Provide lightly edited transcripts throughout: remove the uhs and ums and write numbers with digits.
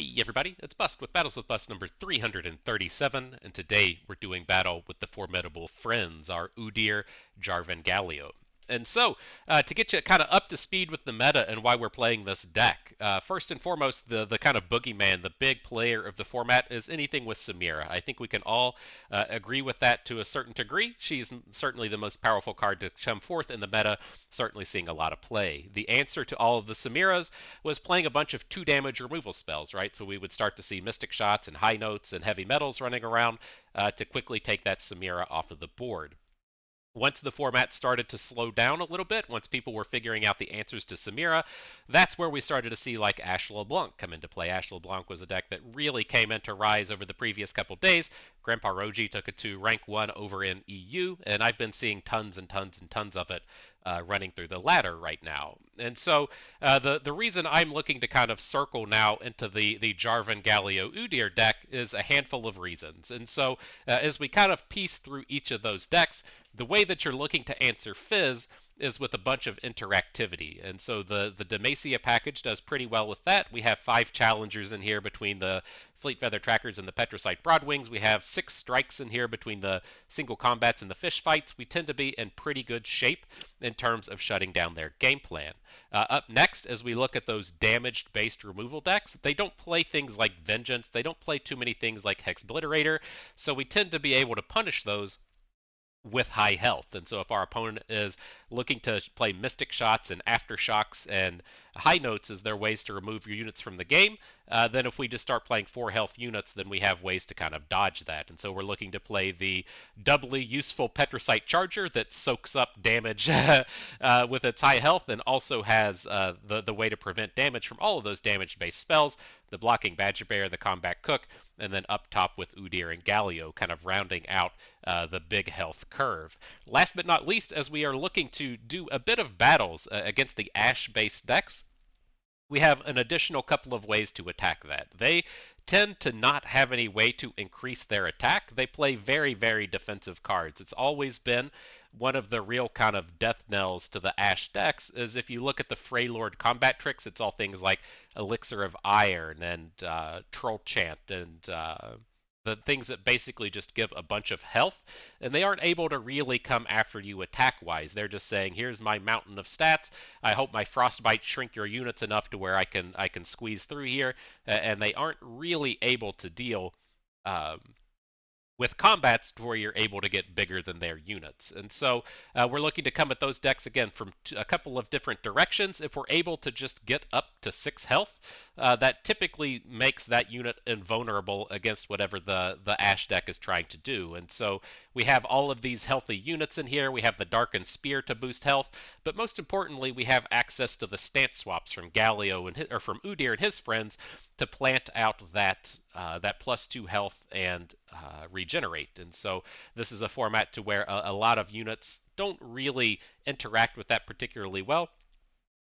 Hey everybody, it's Bust with Battles with Bust number 337, and today we're doing battle with the formidable friends, our Udyr, Jarvan Galio. And so, to get you kind of up to speed with the meta and why we're playing this deck, first and foremost, the kind of boogeyman, the big player of the format is anything with Samira. I think we can all agree with that to a certain degree. She's certainly the most powerful card to come forth in the meta, certainly seeing a lot of play. The answer to all of the Samiras was playing a bunch of 2 damage removal spells, right? So we would start to see Mystic Shots and High Notes and Heavy Metals running around to quickly take that Samira off of the board. Once the format started to slow down a little bit, once people were figuring out the answers to Samira, that's where we started to see like Ashe LeBlanc come into play. Ashe LeBlanc was a deck that really came into rise over the previous couple days. Grandpa Roji took it to rank 1 over in EU, and I've been seeing tons and tons and tons of it running through the ladder right now. And so the reason I'm looking to kind of circle now into the Jarvan Galio Udyr deck is a handful of reasons. And so as we kind of piece through each of those decks, the way that you're looking to answer Fizz is with a bunch of interactivity. And so the Demacia package does pretty well with that. We have 5 challengers in here between the Fleet Feather Trackers and the Petrocite Broadwings. We have 6 strikes in here between the single combats and the fish fights. We tend to be in pretty good shape in terms of shutting down their game plan. Up next, as we look at those damaged-based removal decks, they don't play things like Vengeance. They don't play too many things like Hexbliterator, so we tend to be able to punish those with high health. And so if our opponent is looking to play Mystic Shots and Aftershocks and High Notes as their ways to remove your units from the game, then if we just start playing 4 health units, then we have ways to kind of dodge that. And so we're looking to play the doubly useful Petrocite Charger that soaks up damage with its high health and also has the way to prevent damage from all of those damage-based spells, the blocking Badger Bear, the Combat Cook, and then up top with Udyr and Galio, kind of rounding out the big health curve. Last but not least, as we are looking to do a bit of battles against the Ashe-based decks, we have an additional couple of ways to attack that. They tend to not have any way to increase their attack. They play very, very defensive cards. It's always been one of the real kind of death knells to the Ashe decks is if you look at the Freylord combat tricks, it's all things like Elixir of Iron and Troll Chant and the things that basically just give a bunch of health, and they aren't able to really come after you attack-wise. They're just saying, here's my mountain of stats. I hope my Frostbite shrink your units enough to where I can squeeze through here, and they aren't really able to deal with combats to where you're able to get bigger than their units. And so we're looking to come at those decks again from a couple of different directions. If we're able to just get up to 6 health, that typically makes that unit invulnerable against whatever the Ashe deck is trying to do. And so we have all of these healthy units in here. We have the Darkened Spear to boost health, but most importantly, we have access to the stance swaps from Galio or from Udyr and his friends to plant out that +2 health and regenerate. And so this is a format to where a lot of units don't really interact with that particularly well.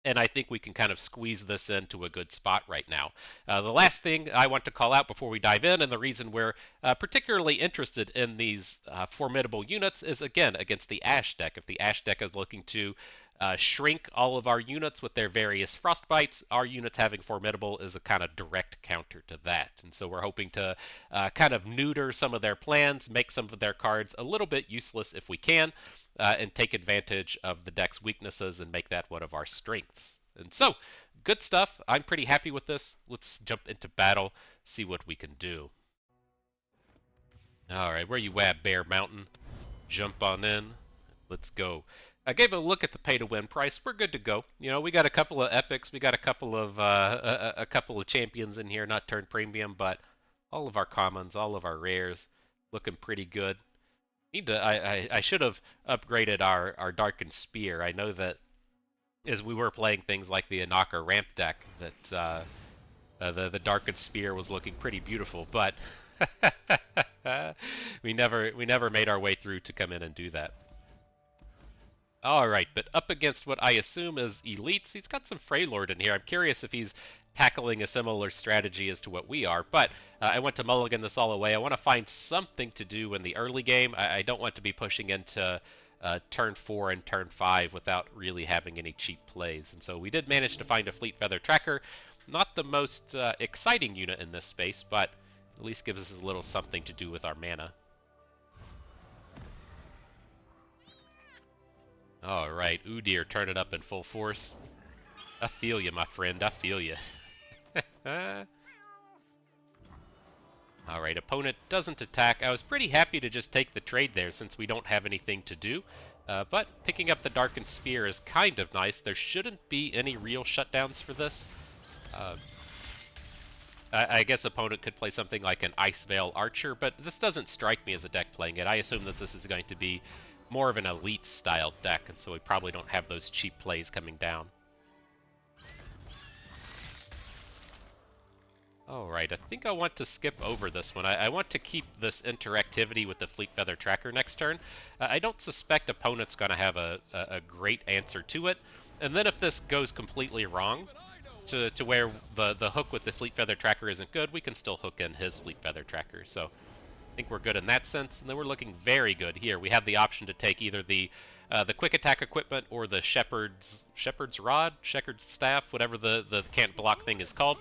And I think we can kind of squeeze this into a good spot right now. The last thing I want to call out before we dive in, and the reason we're particularly interested in these formidable units is, again, against the Ashe deck. If the Ashe deck is looking to shrink all of our units with their various frostbites, our units having formidable is a kind of direct counter to that. And so we're hoping to kind of neuter some of their plans, make some of their cards a little bit useless if we can, and take advantage of the deck's weaknesses and make that one of our strengths. And so, good stuff. I'm pretty happy with this. Let's jump into battle, see what we can do. Alright, where you at, Bear Mountain? Jump on in. Let's go. I gave a look at the pay-to-win price. We're good to go. You know, we got a couple of epics, we got a couple of champions in here, not turned premium, but all of our commons, all of our rares, looking pretty good. I should have upgraded our Darkened Spear. I know that as we were playing things like the Anaka ramp deck, that the Darkened Spear was looking pretty beautiful, but we never made our way through to come in and do that. Alright, but up against what I assume is elites, he's got some Freylord in here. I'm curious if he's tackling a similar strategy as to what we are, but I want to mulligan this all away. I want to find something to do in the early game. I don't want to be pushing into turn 4 and turn 5 without really having any cheap plays. And so we did manage to find a Fleet Feather Tracker. Not the most exciting unit in this space, but at least gives us a little something to do with our mana. Alright, Udyr turning up in full force. I feel you, my friend, I feel you. Alright, opponent doesn't attack. I was pretty happy to just take the trade there since we don't have anything to do. But picking up the Darkened Spear is kind of nice. There shouldn't be any real shutdowns for this. I guess opponent could play something like an Ice Veil Archer, but this doesn't strike me as a deck playing it. I assume that this is going to be more of an elite style deck, and so we probably don't have those cheap plays coming down. Alright, I think I want to skip over this one. I want to keep this interactivity with the Fleet Feather Tracker next turn. I don't suspect opponent's going to have a great answer to it. And then if this goes completely wrong, to where the hook with the Fleet Feather Tracker isn't good, we can still hook in his Fleet Feather Tracker. So I think we're good in that sense. And then we're looking very good here. We have the option to take either the quick attack equipment or the Shepherd's Rod, Shepherd's Staff, whatever the can't block thing is called.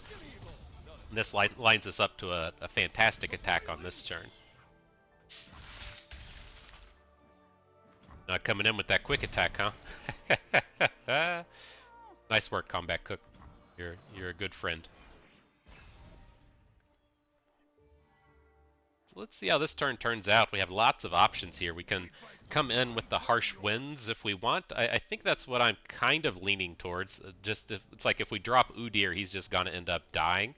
And this lines us up to a fantastic attack on this turn. Not coming in with that quick attack, huh? Nice work, Combat Cook. You're a good friend. So let's see how this turn turns out. We have lots of options here. We can come in with the Harsh Winds if we want. I think that's what I'm kind of leaning towards. It's like if we drop Udyr, he's just going to end up dying.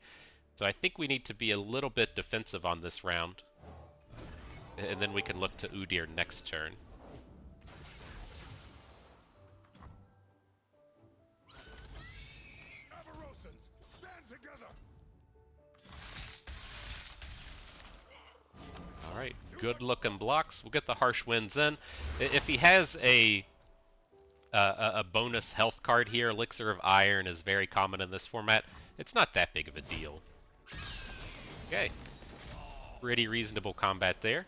So I think we need to be a little bit defensive on this round. And then we can look to Udyr next turn. Alright, good looking blocks. We'll get the Harsh Winds in. If he has a bonus health card here, Elixir of Iron is very common in this format. It's not that big of a deal. Okay, pretty reasonable combat there.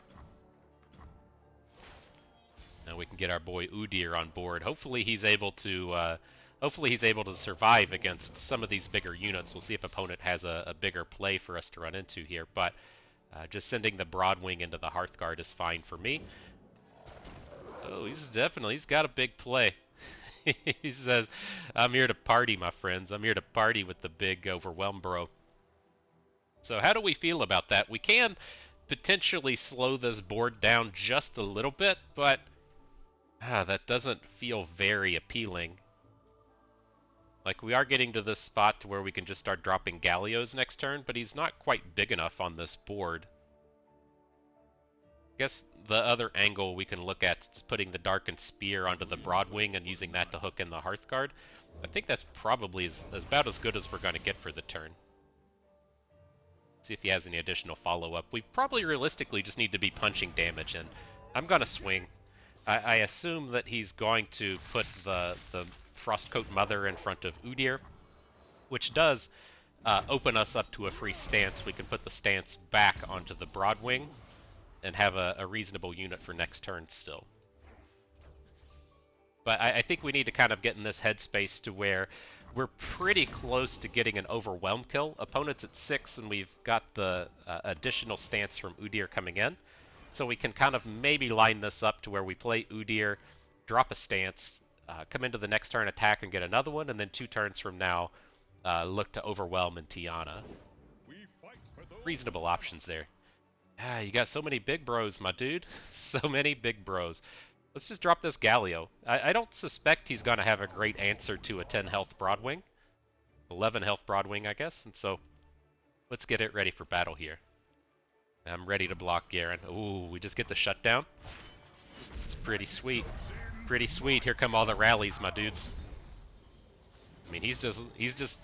Now we can get our boy Udyr on board. Hopefully he's able to survive against some of these bigger units. We'll see if opponent has a bigger play for us to run into here. But just sending the Broadwing into the Hearthguard is fine for me. Oh, he's got a big play. He says, "I'm here to party, my friends. I'm here to party with the big Overwhelm Bro." So how do we feel about that? We can potentially slow this board down just a little bit, but that doesn't feel very appealing. Like, we are getting to this spot to where we can just start dropping Galios next turn, but he's not quite big enough on this board. I guess the other angle we can look at is putting the Darkened Spear onto the Broadwing and using that to hook in the Hearthguard. I think that's probably about as good as we're going to get for the turn. See if he has any additional follow-up. We probably realistically just need to be punching damage in. I'm going to swing. I assume that he's going to put the Frostcoat Mother in front of Udyr, which does open us up to a free stance. We can put the stance back onto the Broadwing and have a reasonable unit for next turn still. But I think we need to kind of get in this headspace to where we're pretty close to getting an Overwhelm kill. Opponent's at 6, and we've got the additional stance from Udyr coming in. So we can kind of maybe line this up to where we play Udyr, drop a stance, come into the next turn, attack, and get another one, and then 2 turns from now, look to Overwhelm and Tiana. Reasonable options there. You got so many big bros, my dude. So many big bros. Let's just drop this Galio. I don't suspect he's going to have a great answer to a 10 health Broadwing. 11 health Broadwing, I guess. And so let's get it ready for battle here. I'm ready to block Garen. Ooh, we just get the shutdown. It's pretty sweet. Pretty sweet. Here come all the rallies, my dudes. I mean, he's just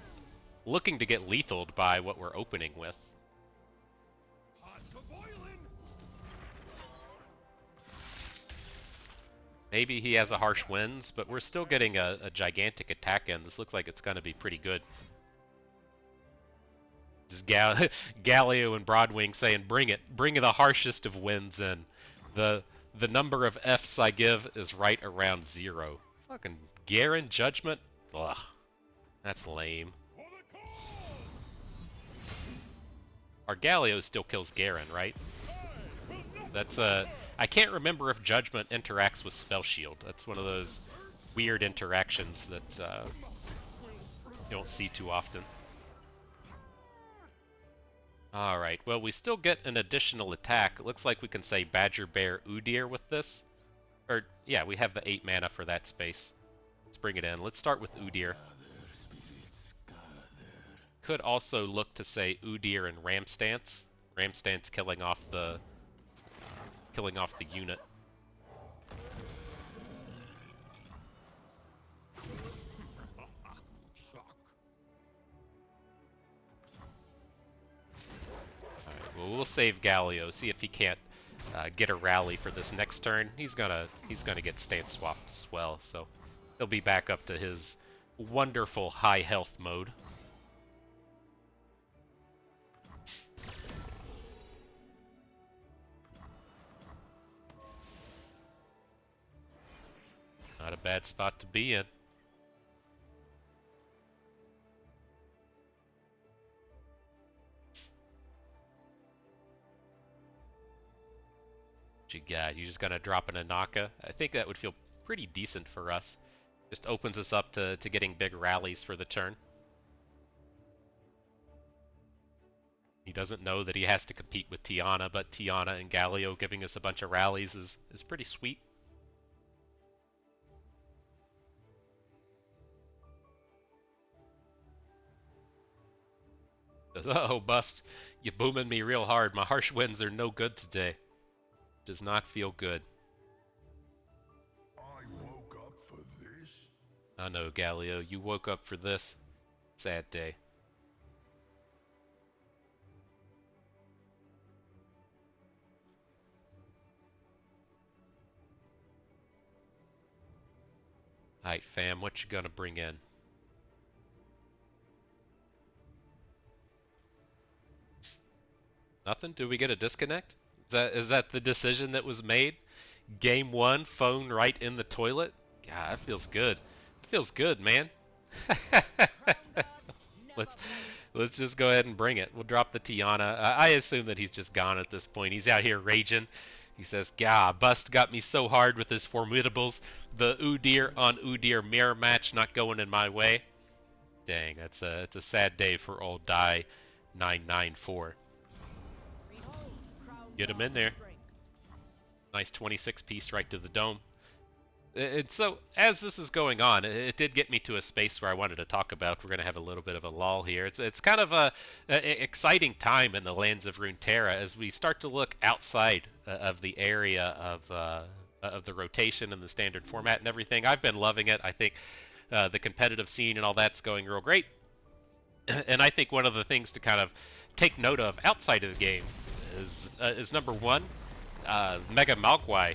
looking to get lethaled by what we're opening with. Maybe he has a Harsh Winds, but we're still getting a gigantic attack in. This looks like it's going to be pretty good. Just Galio and Broadwing saying, bring it. Bring the harshest of winds in. The number of Fs I give is right around 0. Fucking Garen Judgment? Ugh. That's lame. our Galio still kills Garen, right? That's I can't remember if Judgment interacts with Spell Shield. That's one of those weird interactions that you don't see too often. Alright, well, we still get an additional attack. It looks like we can say Badger Bear Udyr with this. Or, yeah, we have the 8 mana for that space. Let's bring it in. Let's start with Udyr. Could also look to say Udyr and Ramstance. Ramstance killing off the unit. Alright, well, we'll save Galio, see if he can't get a rally for this next turn. He's gonna get stance swapped as well, so he'll be back up to his wonderful high health mode. Not a bad spot to be in. What you got? You just gonna drop an Anaka? I think that would feel pretty decent for us. Just opens us up to getting big rallies for the turn. He doesn't know that he has to compete with Tiana, but Tiana and Galio giving us a bunch of rallies is pretty sweet. Oh, Bust, you booming me real hard. My harsh winds are no good today. Does not feel good. I woke up for this? I know, Galio, you woke up for this. Sad day. Alright, fam, what you gonna bring in? Nothing? Do we get a disconnect? Is that the decision that was made? Game 1, phone right in the toilet? God, that feels good. It feels good, man. Let's just go ahead and bring it. We'll drop the Tiana. I assume that he's just gone at this point. He's out here raging. He says, "Gah, Bust got me so hard with his Formidables. The Udyr on Udyr mirror match not going in my way." Dang, it's a sad day for old Die 994. Get him in there. Nice 26 piece right to the dome. And so, as this is going on, it did get me to a space where I wanted to talk about. We're going to have a little bit of a lull here. It's kind of a exciting time in the lands of Runeterra as we start to look outside of the area of the rotation and the standard format and everything. I've been loving it. I think the competitive scene and all that's going real great. And I think one of the things to kind of take note of outside of the game is number one, Mega Malgwai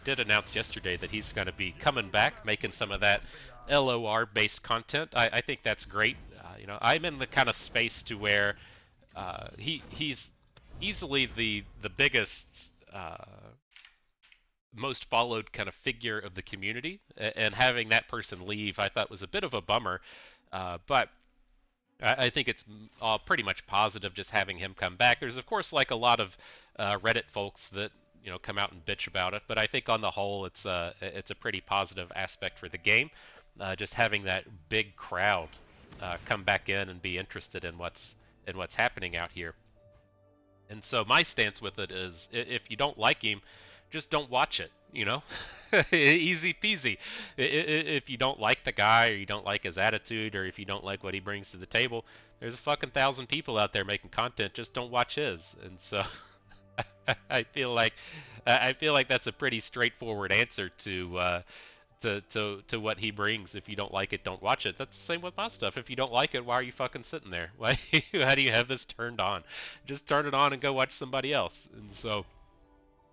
did announce yesterday that he's going to be coming back, making some of that LOR-based content. I think that's great. You know, I'm in the kind of space to where he's easily the biggest, most followed kind of figure of the community, and having that person leave, I thought was a bit of a bummer. But I think it's all pretty much positive just having him come back. There's of course like a lot of Reddit folks that come out and bitch about it, but I think on the whole it's a pretty positive aspect for the game. Just having that big crowd come back in and be interested in what's happening out here. And so my stance with it is, if you don't like him, just don't watch it. Easy peasy. If you don't like the guy, or you don't like his attitude, or if you don't like what he brings to the table, there's a fucking 1,000 people out there making content. Just don't watch his. And so I feel like that's a pretty straightforward answer to what he brings. If you don't like it, don't watch it. That's the same with my stuff. If you don't like it, why are you fucking sitting there? How do you have this turned on? Just turn it on and go watch somebody else. And so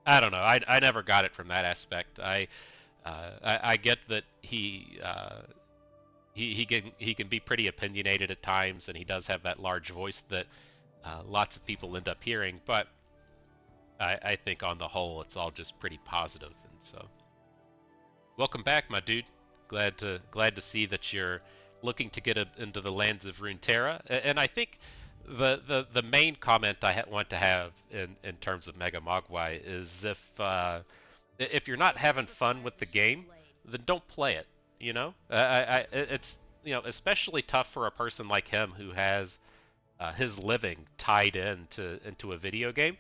I don't know. I never got it from that aspect. I get that he can be pretty opinionated at times, and he does have that large voice that lots of people end up hearing. But I think on the whole, it's all just pretty positive. And so, welcome back, my dude. Glad to see that you're looking to get into the lands of Runeterra. And I think The main comment I want to have in terms of Mega Mogwai is if you're not having fun with the game, then don't play it. You know, it's especially tough for a person like him who has his living tied into a video game,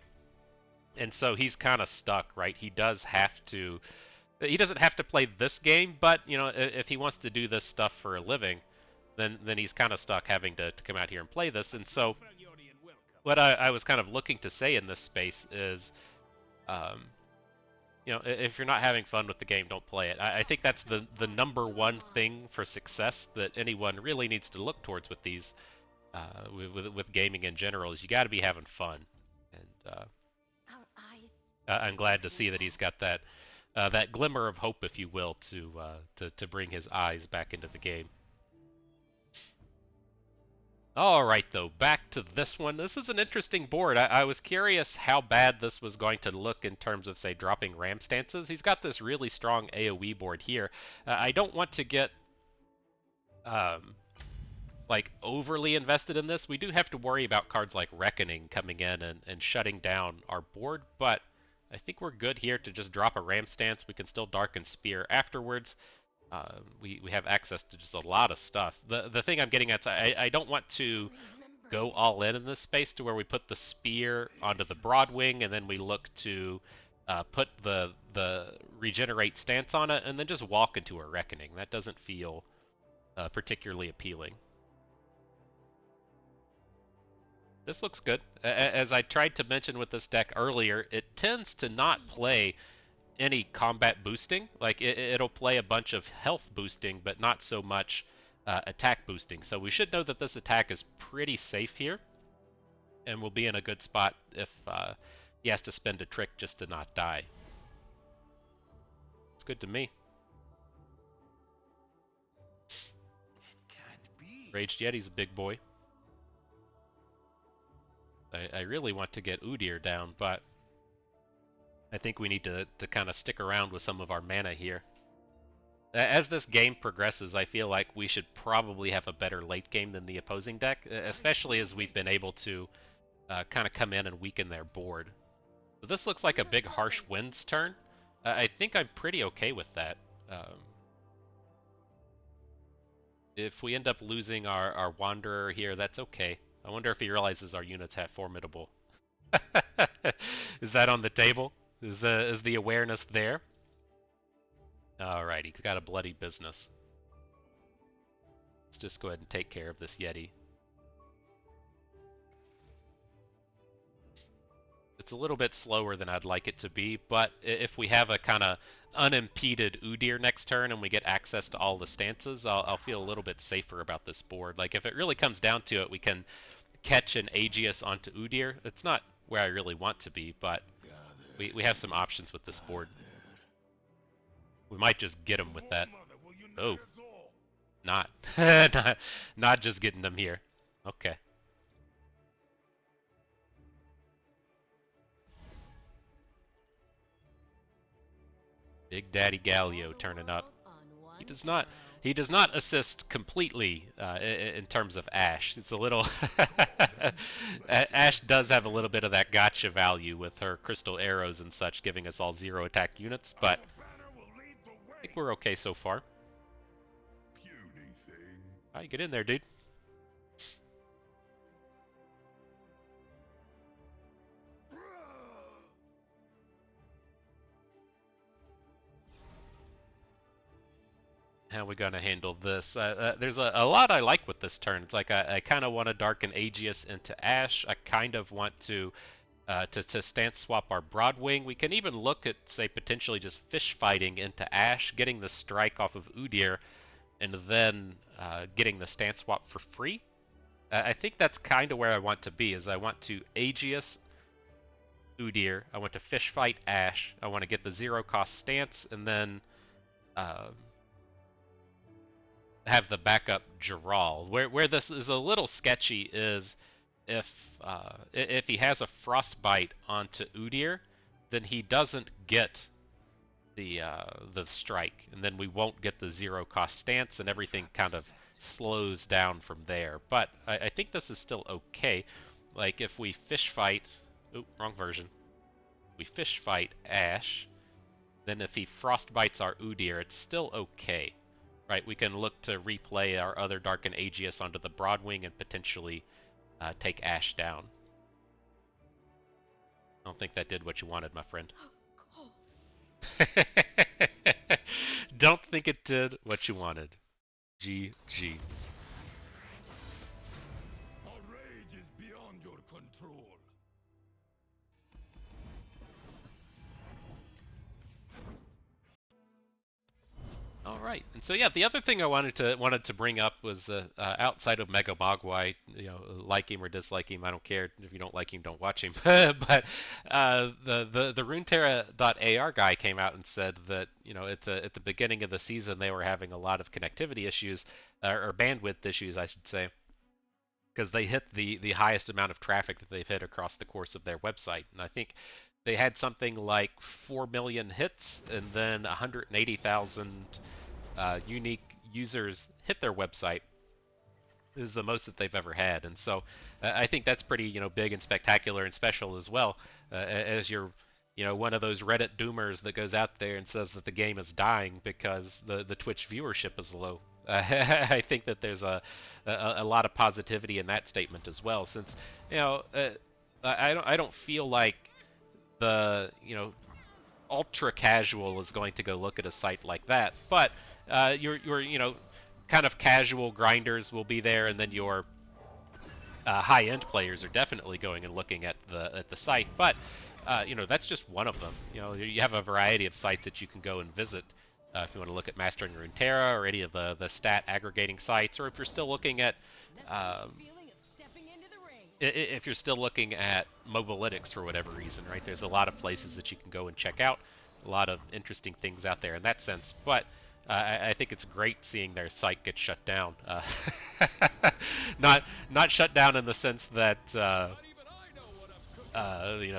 and so he's kind of stuck, right? He does have to. He doesn't have to play this game, but if he wants to do this stuff for a living, then he's kind of stuck having to come out here and play this. And so what I was kind of looking to say in this space is, um, if you're not having fun with the game, don't play it. I think that's the number one thing for success that anyone really needs to look towards with these, with gaming in general, is you got to be having fun. And I'm glad to see that he's got that glimmer of hope, if you will, to bring his eyes back into the game. All right, though, back to this one. This is an interesting board. I was curious how bad this was going to look in terms of, say, dropping ram stances. He's got this really strong AoE board here. I don't want to get like overly invested in this. We do have to worry about cards like Reckoning coming in and shutting down our board, but I think we're good here to just drop a ram stance. We can still Darken Spear afterwards. We have access to just a lot of stuff. The thing I'm getting at is I don't want to go all in this space to where we put the spear onto the Broadwing and then we look to put the regenerate stance on it and then just walk into a Reckoning. That doesn't feel particularly appealing. This looks good. As I tried to mention with this deck earlier, it tends to not play any combat boosting. Like it'll play a bunch of health boosting, but not so much attack boosting. So we should know that this attack is pretty safe here, and we'll be in a good spot if he has to spend a trick just to not die. It's good to me. Raged Yeti's a big boy. I really want to get Udyr down, but I think we need to kind of stick around with some of our mana here. As this game progresses, I feel like we should probably have a better late game than the opposing deck, especially as we've been able to kind of come in and weaken their board. So this looks like a big Harsh Winds turn. I think I'm pretty okay with that. If we end up losing our Wanderer here, that's okay. I wonder if he realizes our units have Formidable. Is that on the table? Is the awareness there? Alright, he's got a bloody business. Let's just go ahead and take care of this Yeti. It's a little bit slower than I'd like it to be, but if we have a kind of unimpeded Udyr next turn and we get access to all the stances, I'll feel a little bit safer about this board. Like if it really comes down to it, we can catch an Aegis onto Udyr. It's not where I really want to be, but we have some options with this board. We might just get him with that. Oh, not not just getting them here. Okay. Big Daddy Galio turning up. He does not assist completely in terms of Ashe. It's a little Ashe does have a little bit of that gotcha value with her crystal arrows and such, giving us all 0 attack units, but I think we're okay so far. Alright, get in there, dude. How are we gonna handle this? There's a lot I like with this turn. It's like I kind of want to darken Aegis into Ashe. I kind of want to stance swap our Broadwing. We can even look at, say, potentially just fish fighting into Ashe, getting the strike off of Udyr, and then getting the stance swap for free. I think that's kind of where I want to be. Is I want to Aegis Udyr. I want to fish fight Ashe. I want to get the 0 cost stance, and then have the backup Jarvan. Where this is a little sketchy is if he has a frostbite onto Udyr, then he doesn't get the strike, and then we won't get the 0 cost stance, and everything kind of slows down from there. But I think this is still okay. Like if we fish fight, oh, wrong version. We fish fight Ashe, then if he frostbites our Udyr, it's still okay. Right, we can look to replay our other Darken Aegis onto the Broadwing and potentially take Ashe down. I don't think that did what you wanted, my friend. So cold. Don't think it did what you wanted. GG. Our rage is beyond your control. All right, and so yeah, the other thing I wanted to bring up was outside of Mega Mogwai, like him or dislike him, I don't care. If you don't like him, don't watch him. But the Runeterra.ar guy came out and said that at the beginning of the season they were having a lot of connectivity issues or bandwidth issues, I should say, because they hit the highest amount of traffic that they've hit across the course of their website, and I think they had something like 4 million hits and then 180,000 unique users hit their website. This is the most that they've ever had, and so I think that's pretty big and spectacular and special as well. As you're one of those Reddit doomers that goes out there and says that the game is dying because the Twitch viewership is low. I think that there's a lot of positivity in that statement as well, since I don't feel like the ultra casual is going to go look at a site like that, but your kind of casual grinders will be there, and then your high-end players are definitely going and looking at the site. But that's just one of them. You have a variety of sites that you can go and visit if you want to look at Mastering Runeterra or any of the stat aggregating sites, or if you're still looking at if you're still looking at Mobalytics for whatever reason, right? There's a lot of places that you can go and check out, a lot of interesting things out there in that sense. But I think it's great seeing their site get shut down. Not shut down in the sense that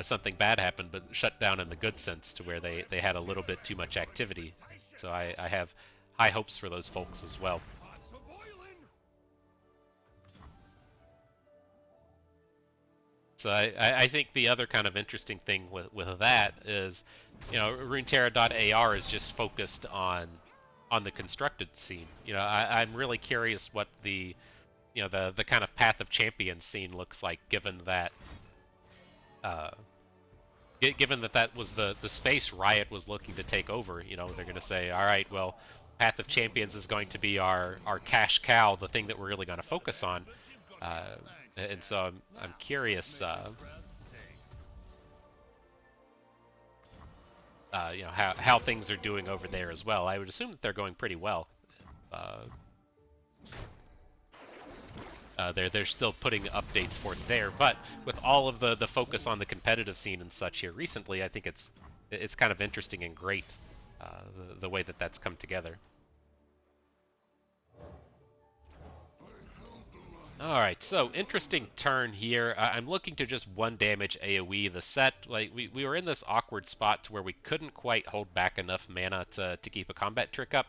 something bad happened, but shut down in the good sense, to where they had a little bit too much activity. So I have high hopes for those folks as well. So I think the other kind of interesting thing with that is, Runeterra.ar is just focused on the constructed scene. I'm really curious what the kind of Path of Champions scene looks like, given that that was the space Riot was looking to take over. They're going to say, all right, well, Path of Champions is going to be our cash cow, the thing that we're really going to focus on. And so I'm curious, how things are doing over there as well. I would assume that they're going pretty well. They're still putting updates for it there, but with all of the focus on the competitive scene and such here recently, I think it's kind of interesting and great the way that that's come together. Alright, so interesting turn here. I'm looking to just 1 damage AoE the set. Like we were in this awkward spot to where we couldn't quite hold back enough mana to keep a combat trick up,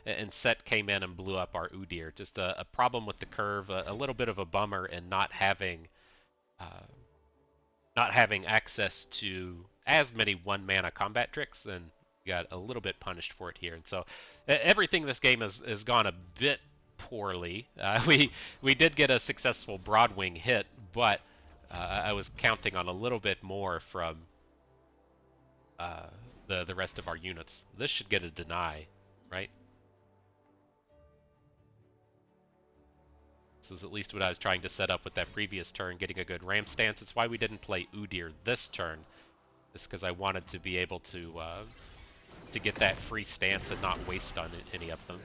and Set came in and blew up our Udyr. Just a problem with the curve, a little bit of a bummer, and not having access to as many 1 mana combat tricks, and got a little bit punished for it here. And so everything this game has gone a bit poorly. We did get a successful Broadwing hit, but I was counting on a little bit more from the rest of our units. This should get a deny, right? This is at least what I was trying to set up with that previous turn, getting a good ramp stance. It's why we didn't play Udyr this turn. It's because I wanted to be able to get that free stance and not waste on any of them.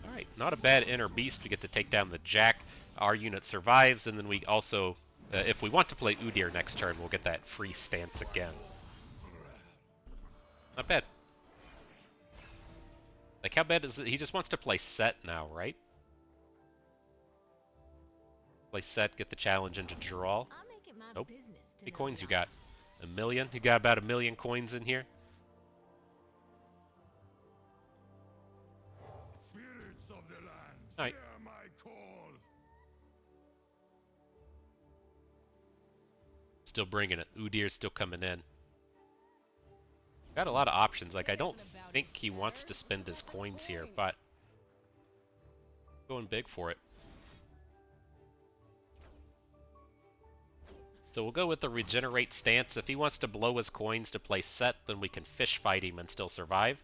Alright, not a bad inner beast. We get to take down the Jack. Our unit survives, and then we also, if we want to play Udyr next turn, we'll get that free stance again. Not bad. Like, how bad is it? He just wants to play Set now, right? Play Set, get the challenge into draw. Nope. How many coins you got? 1 million? You got about 1 million coins in here? Alright. Hear my call. Still bringing it. Udyr's still coming in. Got a lot of options. Like, I don't think he wants to spend his coins here, but going big for it. So we'll go with the regenerate stance. If he wants to blow his coins to play set, then we can fish fight him and still survive.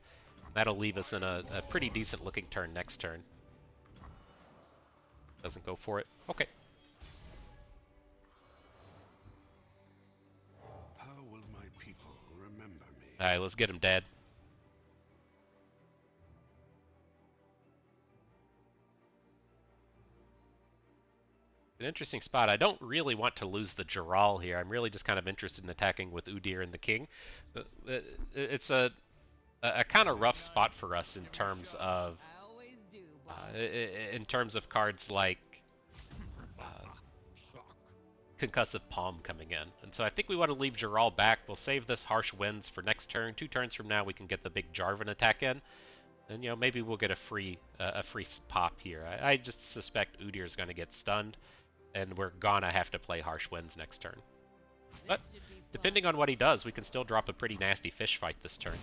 That'll leave us in a pretty decent looking turn next turn. Doesn't go for it. Okay. How will my people remember me? Alright, let's get him dead. An interesting spot. I don't really want to lose the Jarl here. I'm really just kind of interested in attacking with Udyr and the King. It's a kind of rough spot for us in terms of cards like Concussive Palm coming in. And so I think we want to leave Jarl back. We'll save this Harsh Winds for next turn. 2 turns from now we can get the big Jarvan attack in. And, you know, maybe we'll get a free pop here. I just suspect Udyr is going to get stunned, and we're gonna have to play Harsh Winds next turn. But depending on what he does, we can still drop a pretty nasty fish fight this turn.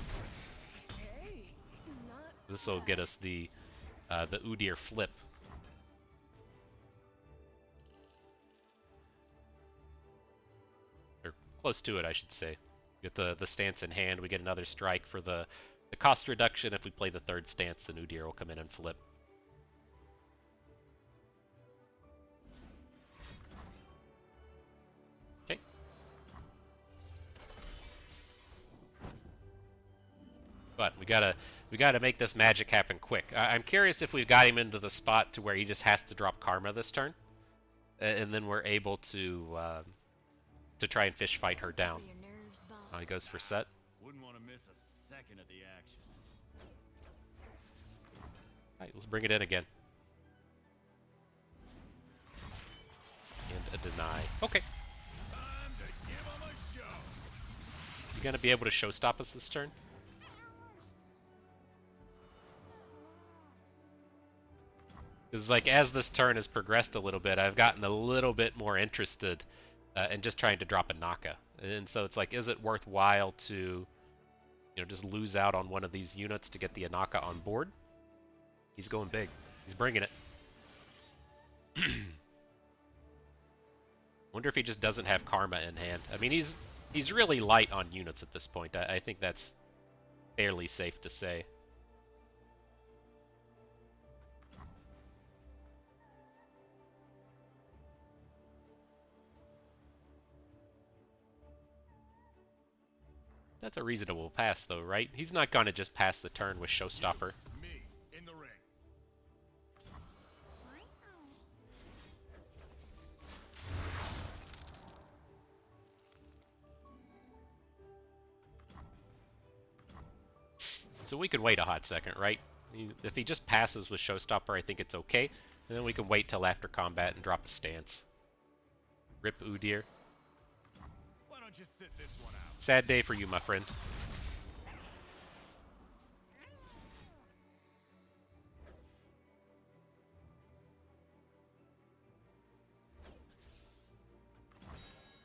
This will get us the Udyr flip. Or close to it, I should say. Get the stance in hand, we get another strike for the cost reduction. If we play the 3rd stance, then Udyr will come in and flip. Okay. But we gotta make this magic happen quick. I'm curious if we've got him into the spot to where he just has to drop Karma this turn, and then we're able to try and fish fight her down. He goes for set. Wouldn't want to miss a second of the action. Alright, let's bring it in again. And a deny. Okay. Time to give 'em a show. Is he gonna be able to showstop us this turn? Because, like, as this turn has progressed a little bit, I've gotten a little bit more interested in just trying to drop a Naka. And so it's like, is it worthwhile to, you know, just lose out on one of these units to get the Anaka on board? He's going big. He's bringing it. Wonder if he just doesn't have Karma in hand. I mean, he's really light on units at this point. I think that's fairly safe to say. That's a reasonable pass, though, right? He's not gonna just pass the turn with Showstopper. Me in the ring. So we could wait a hot second, right? If he just passes with Showstopper, I think it's okay. And then we can wait till after combat and drop a stance. Rip Udyr. Why don't you sit this one out? Sad day for you, my friend.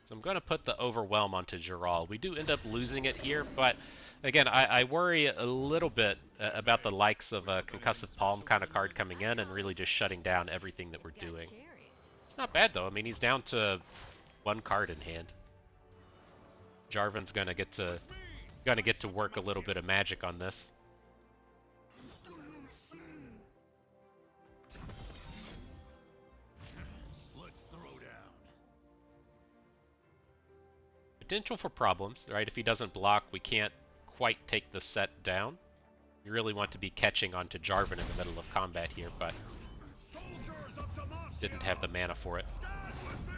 So I'm going to put the Overwhelm onto Jarl. We do end up losing it here, but again, I worry a little bit about the likes of a Concussive Palm kind of card coming in and really just shutting down everything that we're doing. It's not bad, though. I mean, he's down to 1 card in hand. Jarvan's gonna get to work a little bit of magic on this. Let's throw down. Potential for problems, right? If he doesn't block, we can't quite take the set down. You really want to be catching onto Jarvan in the middle of combat here, but Soldiers of Demacia, didn't have the mana for it. stand with me.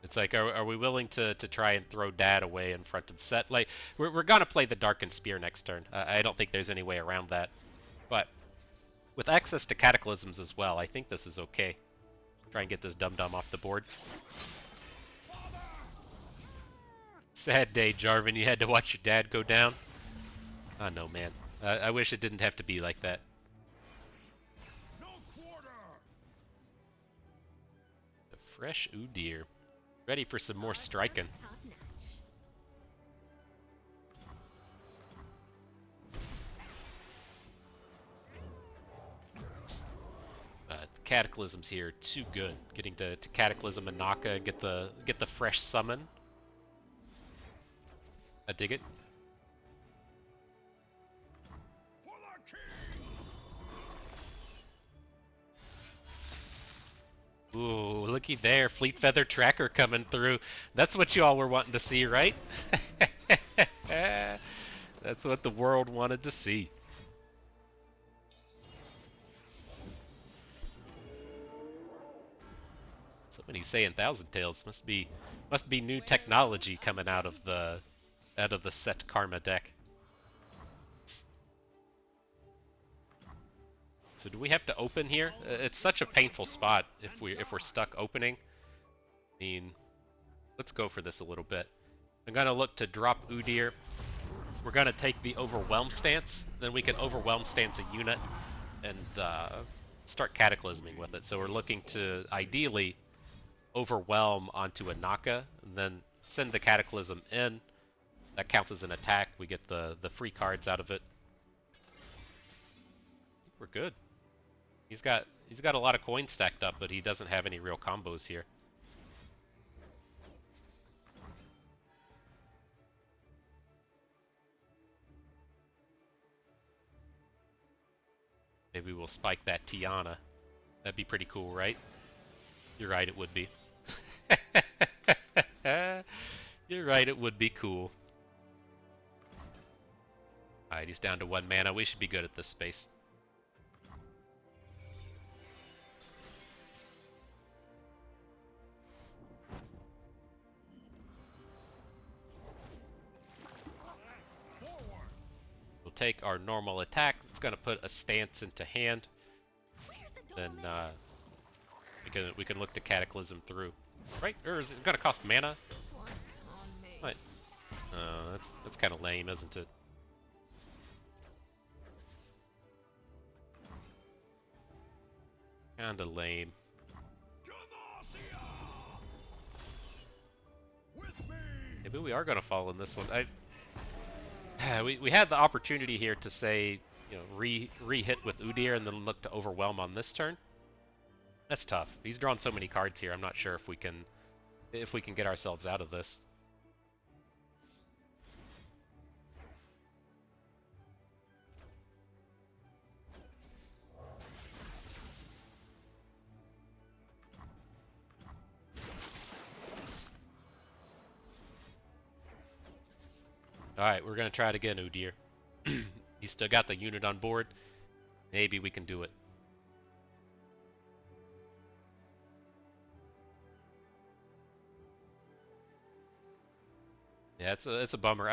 It's like, are we willing to try and throw Dad away in front of the set? Like, we're gonna play the Darkened Spear next turn. I don't think there's any way around that. But with access to cataclysms as well, I think this is okay. Try and get this dum-dum off the board. Sad day, Jarvan. You had to watch your dad go down. I know, man. I wish it didn't have to be like that. No quarter. A fresh Udyr. Ready for some more striking. Cataclysms here, too good. Getting to Cataclysm and Naka and get the fresh summon. I dig it. For the king. Ooh, looky there, Fleet Feather Tracker coming through. That's what you all were wanting to see, right? That's what the world wanted to see. Somebody saying Thousand Tails must be new technology coming out of the set Karma deck. So do we have to open here? It's such a painful spot if we're stuck opening. I mean, let's go for this a little bit. I'm gonna look to drop Udyr. We're gonna take the Overwhelm stance, then we can Overwhelm stance a unit and start Cataclysming with it. So we're looking to ideally Overwhelm onto a Naka, and then send the Cataclysm in. That counts as an attack. We get the free cards out of it. We're good. He's got a lot of coins stacked up, but he doesn't have any real combos here. Maybe we'll spike that Tiana. That'd be pretty cool, right? You're right, it would be. You're right, it would be cool. Alright, he's down to 1 mana. We should be good at this space. We'll take our normal attack. It's going to put a stance into hand. Then we can look to Cataclysm through. Right? Or is it going to cost mana? What? That's kind of lame, isn't it? Kinda lame. Maybe we are gonna fall in this one. We had the opportunity here to say, you know, re-hit with Udyr and then look to Overwhelm on this turn. That's tough. He's drawn so many cards here. I'm not sure if we can get ourselves out of this. Alright, we're going to try it again, Udyr. He's still got the unit on board. Maybe we can do it. Yeah, it's a bummer.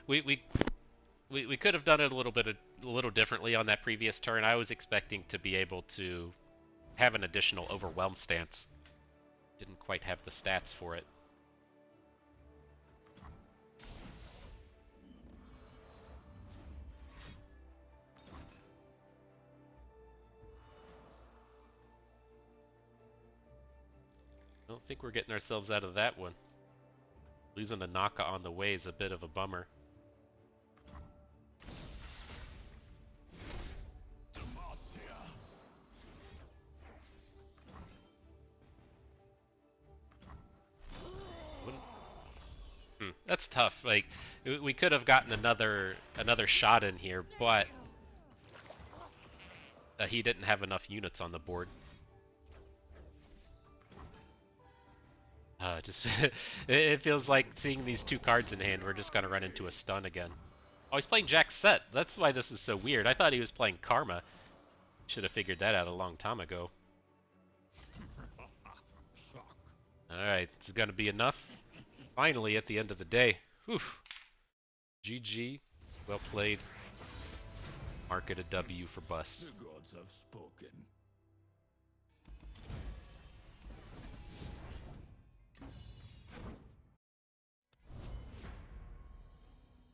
We could have done it a little differently on that previous turn. I was expecting to be able to have an additional Overwhelm stance. Didn't quite have the stats for it. I don't think we're getting ourselves out of that one. Losing a Naka on the way is a bit of a bummer. That's tough. Like, we could have gotten another shot in here, but he didn't have enough units on the board. It feels like seeing these 2 cards in hand, we're just gonna run into a stun again. Oh, he's playing Jack Set. That's why this is so weird. I thought he was playing Karma. Should have figured that out a long time ago. Alright, it's gonna be enough. Finally, at the end of the day. Whew. GG. Well played. Mark it a W for bust. The gods have spoken.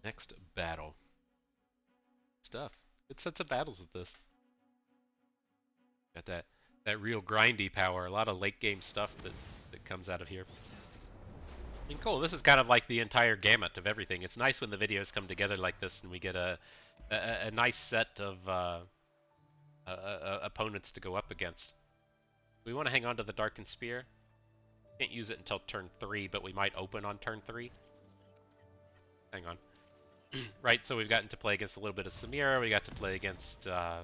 Next battle. Stuff. Good sets of battles with this. Got that real grindy power. A lot of late game stuff that comes out of here. And cool. This is kind of like the entire gamut of everything. It's nice when the videos come together like this and we get a nice set of opponents to go up against. We want to hang on to the Darkened Spear. Can't use it until turn 3, but we might open on turn 3. Hang on. Right, so we've gotten to play against a little bit of Samira. We got to play against... Oh.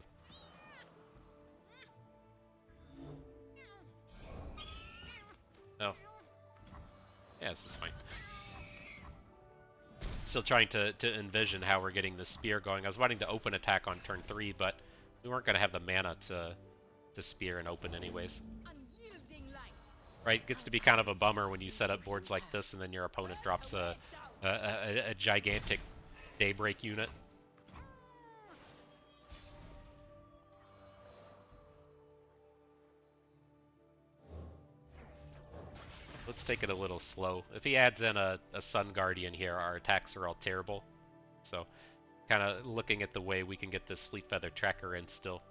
Yeah, this is fine. Still trying to envision how we're getting the spear going. I was wanting to open attack on turn 3, but we weren't going to have the mana to spear and open anyways. Unyielding light. Right, gets to be kind of a bummer when you set up boards like this and then your opponent drops a gigantic Daybreak unit. Let's take it a little slow. If he adds in a Sun Guardian here, our attacks are all terrible. So, kind of looking at the way we can get this Fleet Feather Tracker in still.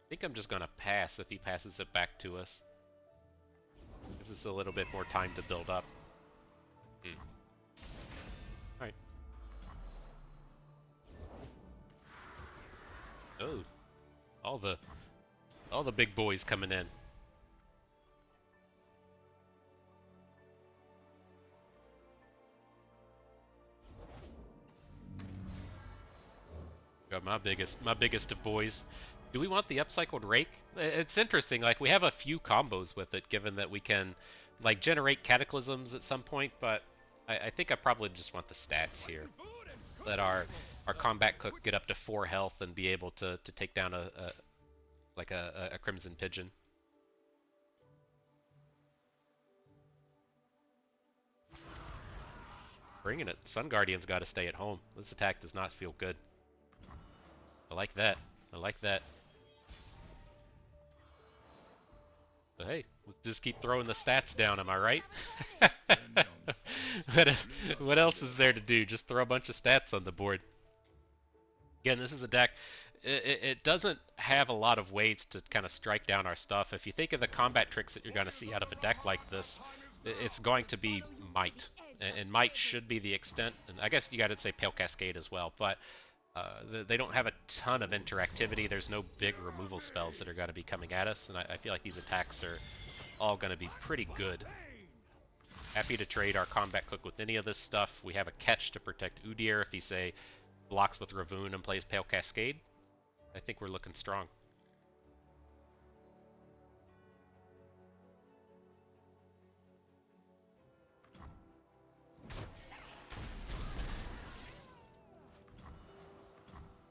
I think I'm just going to pass if he passes it back to us. Gives us a little bit more time to build up. Alright. Oh, all the big boys coming in. Got my biggest of boys. Do we want the upcycled rake? It's interesting. Like we have a few combos with it, given that we can, like, generate cataclysms at some point. But I think I probably just want the stats here. Let our combat cook get up to 4 health and be able to take down a Crimson Pigeon. Bringing it. Sun Guardian's got to stay at home. This attack does not feel good. I like that. I like that. But hey, let's just keep throwing the stats down, am I right? What else is there to do? Just throw a bunch of stats on the board. Again, this is a deck, it doesn't have a lot of ways to kind of strike down our stuff. If you think of the combat tricks that you're going to see out of a deck like this, it's going to be Might. And Might should be the extent, and I guess you got to say Pale Cascade as well, but they don't have a ton of interactivity. There's no big removal spells that are going to be coming at us, and I feel like these attacks are all going to be pretty good. Happy to trade our combat cook with any of this stuff. We have a catch to protect Udyr if he, say, blocks with Ravoon and plays Pale Cascade. I think we're looking strong.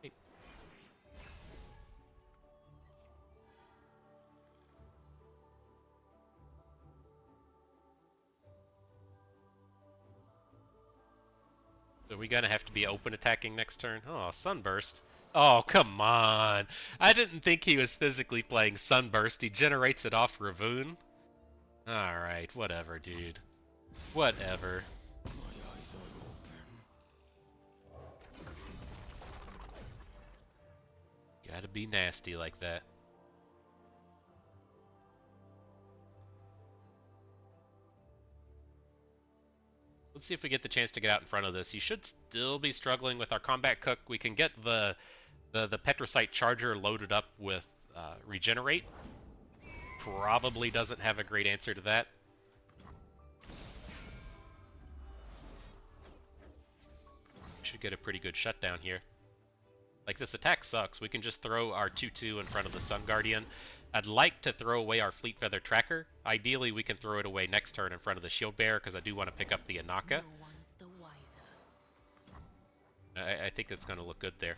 Hey. So we gonna have to be open attacking next turn? Oh, Sunburst. Oh, come on. I didn't think he was physically playing Sunburst. He generates it off Ravoon. Alright, whatever, dude. Whatever. Gotta be nasty like that. Let's see if we get the chance to get out in front of this. You should still be struggling with our combat cook. We can get the Petrocite Charger loaded up with regenerate. Probably doesn't have a great answer to that. Should get a pretty good shutdown here. Like, this attack sucks. We can just throw our 2/2 in front of the Sun Guardian. I'd like to throw away our Fleet Feather Tracker. Ideally, we can throw it away next turn in front of the Shield Bearer, because I do want to pick up the Anaka. No one's the wiser. I think that's going to look good there.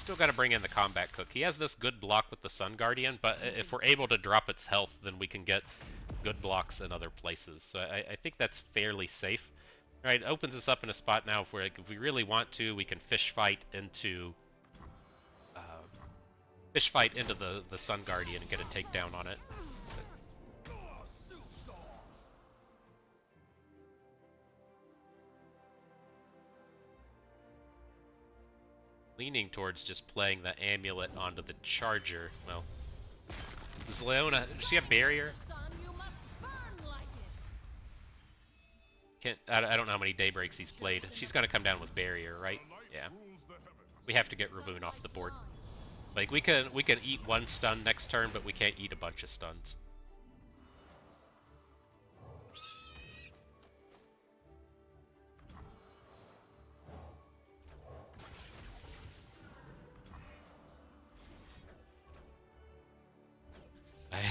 Still got to bring in the combat cook. He has this good block with the Sun Guardian, but if we're able to drop its health, then we can get good blocks in other places. So I think that's fairly safe. All right, it opens us up in a spot now if we really want to, we can fish fight into the Sun Guardian and get a takedown on it. Leaning towards just playing the amulet onto the charger. Well, does Leona, does she have barrier? Son, you must burn like it. I don't know how many daybreaks he's played. She's gonna come down with barrier, right? Yeah. We have to get Ravoon off the board. Like we can eat one stun next turn, but we can't eat a bunch of stuns.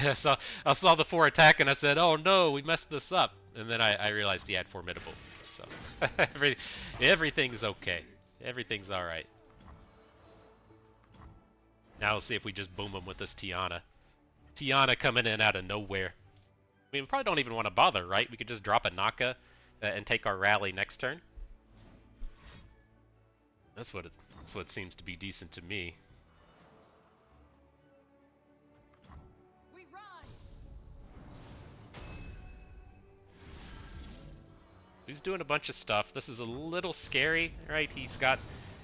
I saw the 4 attack and I said, "Oh no, we messed this up." And then I realized he had Formidable. So everything's okay. Everything's all right. Now we'll see if we just boom him with this Tiana. Tiana coming in out of nowhere. I mean, we probably don't even want to bother, right? We could just drop a Naka and take our rally next turn. That's what seems to be decent to me. We rise. He's doing a bunch of stuff. This is a little scary, right? He's got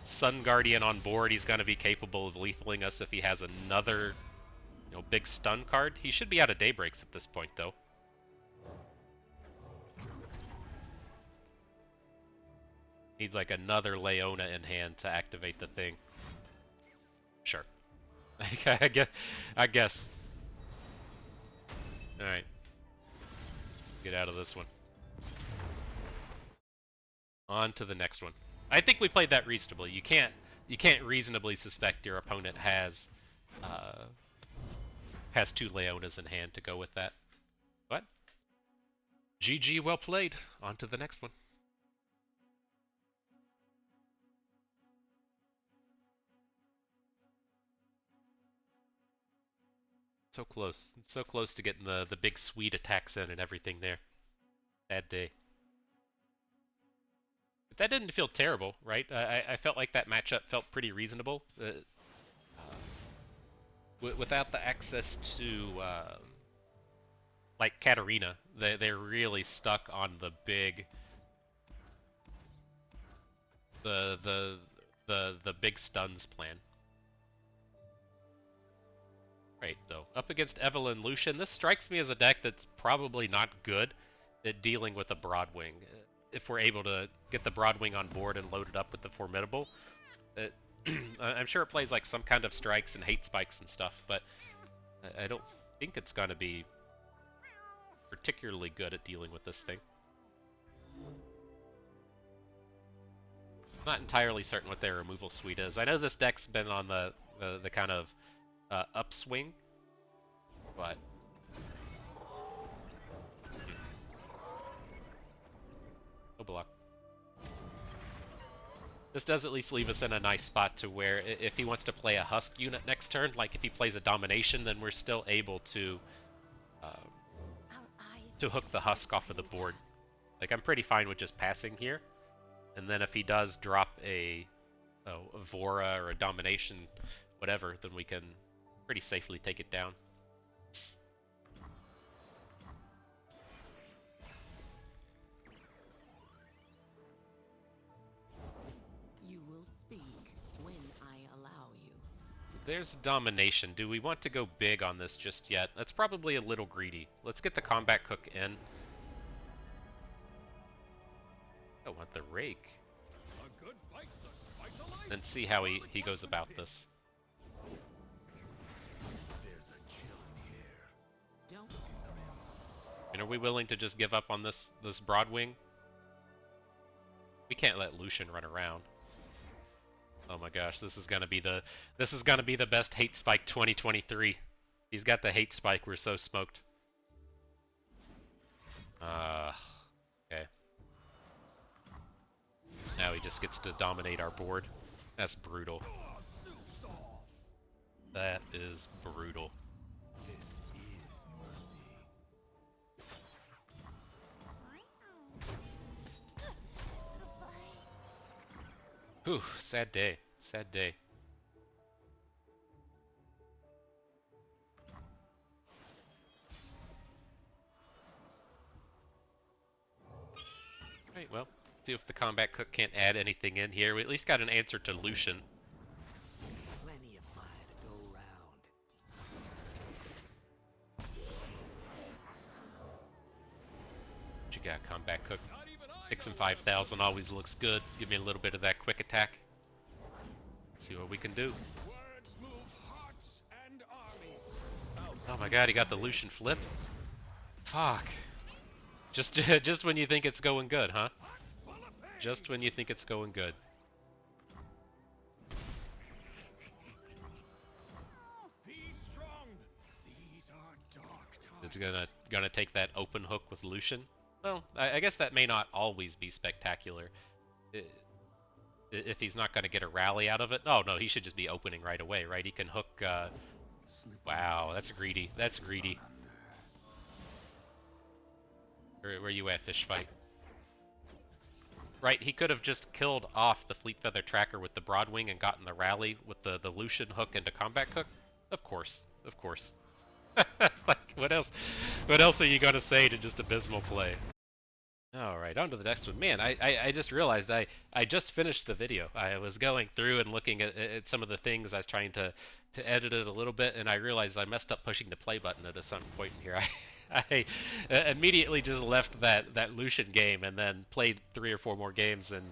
Sun Guardian on board. He's going to be capable of lethaling us if he has another, big stun card. He should be out of daybreaks at this point, though. Needs like another Leona in hand to activate the thing. Sure. I guess. All right. Get out of this one. On to the next one. I think we played that reasonably. You can't reasonably suspect your opponent has 2 Leonas in hand to go with that. But GG, well played. On to the next one. So close. So close to getting the big sweet attacks in and everything there. Bad day. But that didn't feel terrible, right? I felt like that matchup felt pretty reasonable. Without the access to like Katarina, they're really stuck on the big the big stuns plan. Right, though. Up against Evelyn Lucian, this strikes me as a deck that's probably not good at dealing with a Broadwing. If we're able to get the Broadwing on board and load it up with the Formidable, I'm sure it plays like some kind of strikes and hate spikes and stuff, but I don't think it's going to be particularly good at dealing with this thing. I'm not entirely certain what their removal suite is. I know this deck's been on the kind of upswing, but no block. This does at least leave us in a nice spot to where if he wants to play a Husk unit next turn, like if he plays a Domination, then we're still able to hook the Husk off of the board. Like I'm pretty fine with just passing here, and then if he does drop a Vora or a Domination, whatever, then we can pretty safely take it down. You will speak when I allow you. So there's Domination. Do we want to go big on this just yet? That's probably a little greedy. Let's get the Combat Cook in. I want the Rake. A good fight's the spice of life. And see how he goes about this. There's a chill in the air. Don't. And are we willing to just give up on this Broadwing? We can't let Lucian run around. Oh my gosh, this is gonna be the best hate spike 2023. He's got the hate spike. We're so smoked. Okay. Now he just gets to dominate our board. That's brutal. That is brutal. This is mercy. Whew, sad day. Sad day. Right, well, see if the combat cook can't add anything in here. We at least got an answer to Lucian. Plenty of fire to go round. What you got, combat cook? Not even I Hixen know what 5000 always looks good. Give me a little bit of that quick attack. See what we can do. Words move hearts and armies. Oh my god, he got the Lucian flip. Fuck. Just just when you think it's going good, huh? Full of pain. Just when you think it's going good. Be strong. These are dark times. It's gonna take that open hook with Lucian. Well, I guess that may not always be spectacular. If he's not gonna get a rally out of it. Oh no, he should just be opening right away, right? He can hook. Wow, that's greedy. That's greedy. Where you at, fish fight? Right, he could have just killed off the Fleet Feather Tracker with the Broadwing and gotten the rally with the Lucian hook into combat cook. Of course, of course. Like, what else? What else are you gonna say to just abysmal play? All right, on to the next one. Man, I just realized I just finished the video. I was going through and looking at some of the things. I was trying to edit it a little bit, and I realized I messed up pushing the play button at a certain point in here. I immediately just left that Lucian game and then played 3 or 4 more games and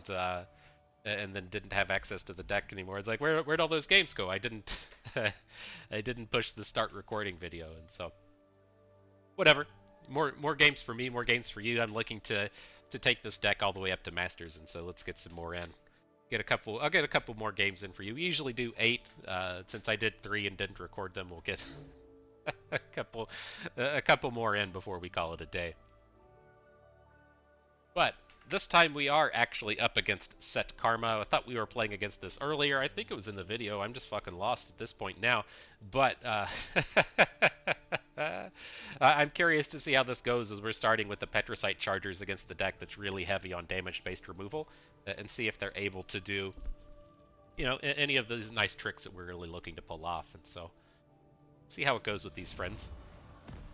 then didn't have access to the deck anymore. It's like, where'd all those games go? I didn't I didn't push the start recording video, and so whatever. More games for me, more games for you. I'm looking to take this deck all the way up to Masters, and so let's get some more in. I'll get a couple more games in for you. We usually do 8. Since I did 3 and didn't record them, we'll get a couple more in before we call it a day. But this time we are actually up against Set Karma. I thought we were playing against this earlier. I think it was in the video. I'm just fucking lost at this point now. But I'm curious to see how this goes as we're starting with the Petrocite Chargers against the deck that's really heavy on damage-based removal, and see if they're able to do, you know, any of these nice tricks that we're really looking to pull off. And so, see how it goes with these friends.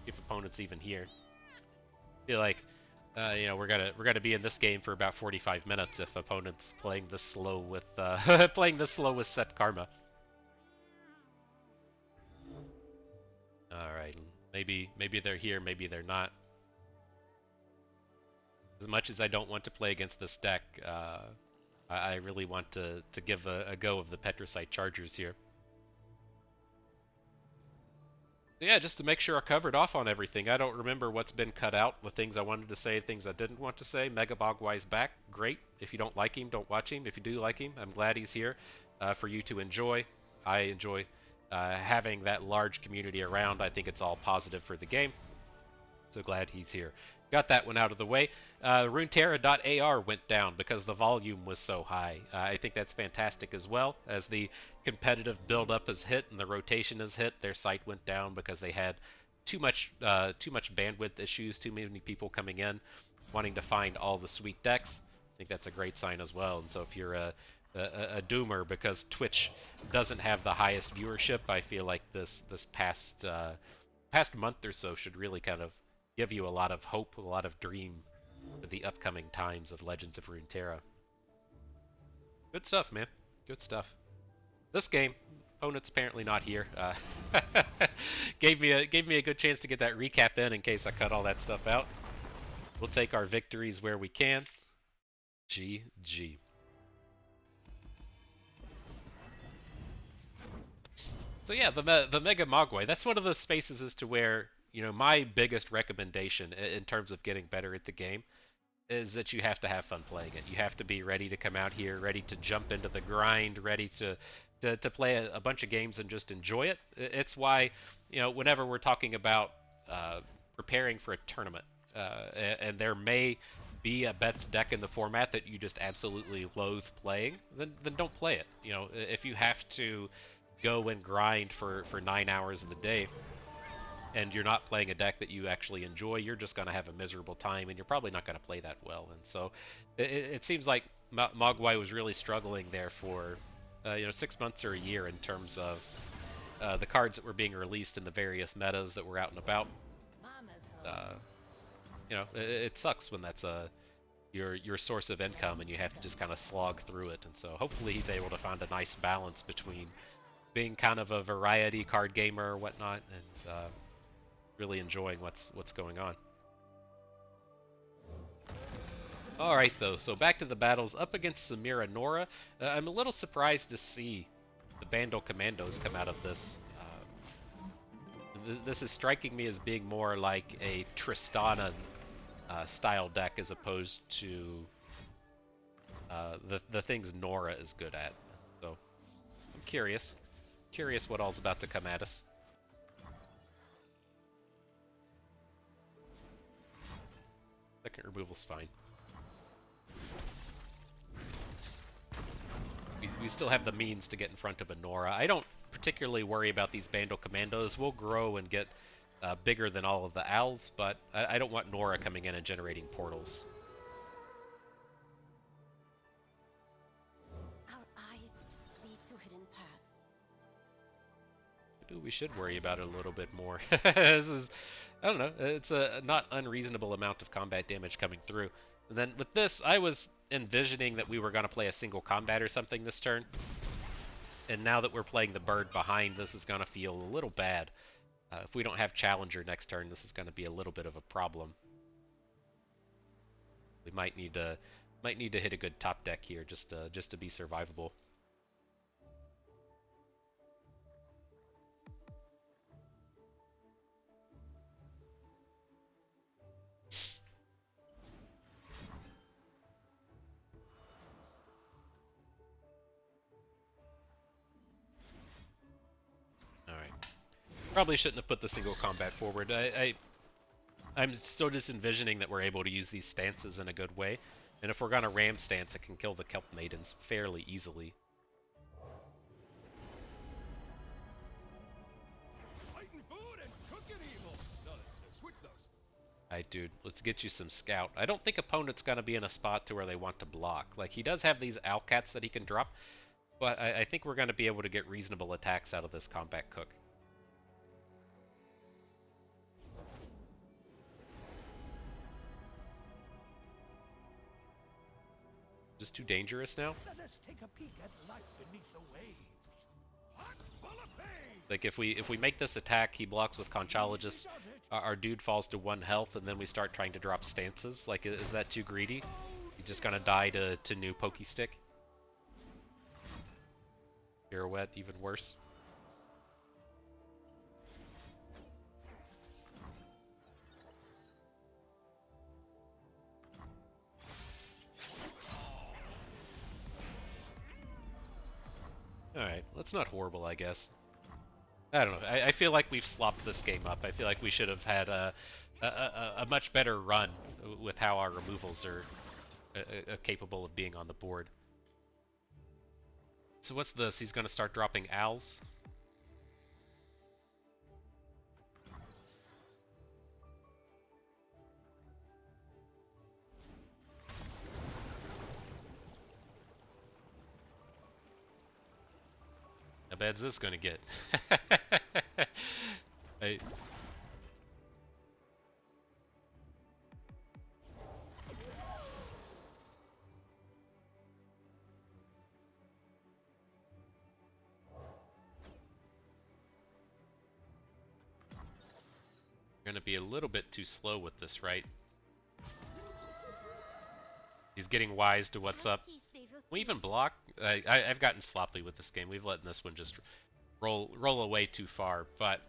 If opponents even here. Feel like, you know, we're gonna be in this game for about 45 minutes if opponents playing this slow with Set Karma. All right, maybe they're here, maybe they're not. As much as I don't want to play against this deck, I really want to give a go of the Petrocite Chargers here. Yeah, just to make sure I covered off on everything. I don't remember what's been cut out, the things I wanted to say, things I didn't want to say. Mega Mogwai's back. Great. If you don't like him, don't watch him. If you do like him, I'm glad he's here for you to enjoy. I enjoy having that large community around. I think it's all positive for the game. So glad he's here. Got that one out of the way. Runeterra.ar went down because the volume was so high. I think that's fantastic as well. As the competitive build-up has hit and the rotation has hit, their site went down because they had too much bandwidth issues, too many people coming in wanting to find all the sweet decks. I think that's a great sign as well. And so if you're a doomer because Twitch doesn't have the highest viewership, I feel like this past month or so should really kind of give you a lot of hope, a lot of dream for the upcoming times of Legends of Runeterra. Good stuff, man. Good stuff. This game, opponent's apparently not here. Gave me a good chance to get that recap in case I cut all that stuff out. We'll take our victories where we can. GG. So yeah, the Mega Mogwai, that's one of the spaces as to where, you know, my biggest recommendation in terms of getting better at the game is that you have to have fun playing it. You have to be ready to come out here, ready to jump into the grind, ready to play a bunch of games and just enjoy it. It's why, you know, whenever we're talking about preparing for a tournament, and there may be a best deck in the format that you just absolutely loathe playing, then don't play it. You know, if you have to go and grind for 9 hours of the day, and you're not playing a deck that you actually enjoy, you're just going to have a miserable time, and you're probably not going to play that well. And so it seems like Mogwai was really struggling there for 6 months or a year in terms of the cards that were being released in the various metas that were out and about. It sucks when that's your source of income and you have to just kind of slog through it. And so hopefully he's able to find a nice balance between being kind of a variety card gamer or whatnot, and really enjoying what's going on. Alright though, so back to the battles up against Samira Nora. I'm a little surprised to see the Bandle Commandos come out of this. This is striking me as being more like a Tristana style deck as opposed to the things Nora is good at. So I'm curious what all's about to come at us. Second removal's fine. We still have the means to get in front of a Nora. I don't particularly worry about these Bandle Commandos. We'll grow and get bigger than all of the owls, but I don't want Nora coming in and generating portals. Our eyes lead to hidden paths. We should worry about it a little bit more. This is, I don't know, it's a not unreasonable amount of combat damage coming through. And then with this, I was envisioning that we were going to play a single combat or something this turn. And now that we're playing the bird behind, this is going to feel a little bad. If we don't have Challenger next turn, this is going to be a little bit of a problem. We might need to hit a good top deck here just to be survivable. Probably shouldn't have put the single combat forward. I'm still just envisioning that we're able to use these stances in a good way. And if we're going to ram stance, it can kill the Kelp Maidens fairly easily. Fighting food and cooking evil. No, switch those. Alright, dude, let's get you some scout. I don't think opponent's going to be in a spot to where they want to block. Like, he does have these Owlcats that he can drop, but I think we're going to be able to get reasonable attacks out of this combat cook. Just too dangerous now? Let us take a peek at life beneath the waves. Hot full of pain. Like if we make this attack, he blocks with Conchologist, our dude falls to 1 health, and then we start trying to drop stances. Like, is that too greedy? You just gonna die to new Pokey Stick? Pirouette, even worse. Alright, that's not horrible, I guess. I don't know. I feel like we've slopped this game up. I feel like we should have had a much better run with how our removals are capable of being on the board. So what's this? He's going to start dropping owls? How bad's this gonna get? Gonna be a little bit too slow with this, right? He's getting wise to what's up. We even block. I've gotten sloppy with this game. We've let this one just roll away too far. But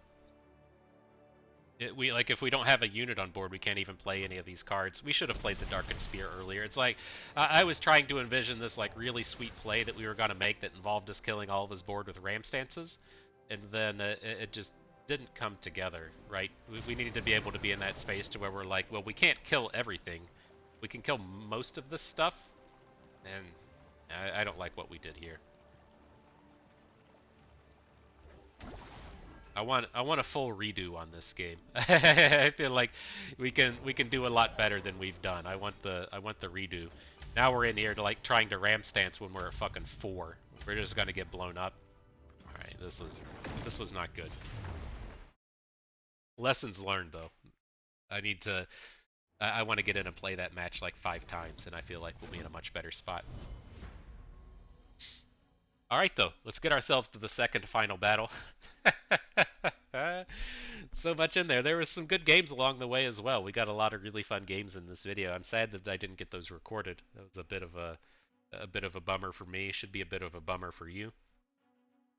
if we don't have a unit on board, we can't even play any of these cards. We should have played the Darkened Spear earlier. It's like I was trying to envision this like really sweet play that we were gonna make that involved us killing all of his board with ram stances, and then it just didn't come together. Right? We needed to be able to be in that space to where we're like, well, we can't kill everything. We can kill most of this stuff, and I don't like what we did here. want a full redo on this game. I feel like we can do a lot better than we've done. I want the redo. Now we're in here to like trying to ram stance when we're at fucking 4. We're just gonna get blown up. All right, this was not good. Lessons learned though. I want to get in and play that match like 5 times, and I feel like we'll be in a much better spot. All right, though, let's get ourselves to the second final battle. So much in there. There were some good games along the way as well. We got a lot of really fun games in this video. I'm sad that I didn't get those recorded. That was a bit of a bummer for me. Should be a bit of a bummer for you.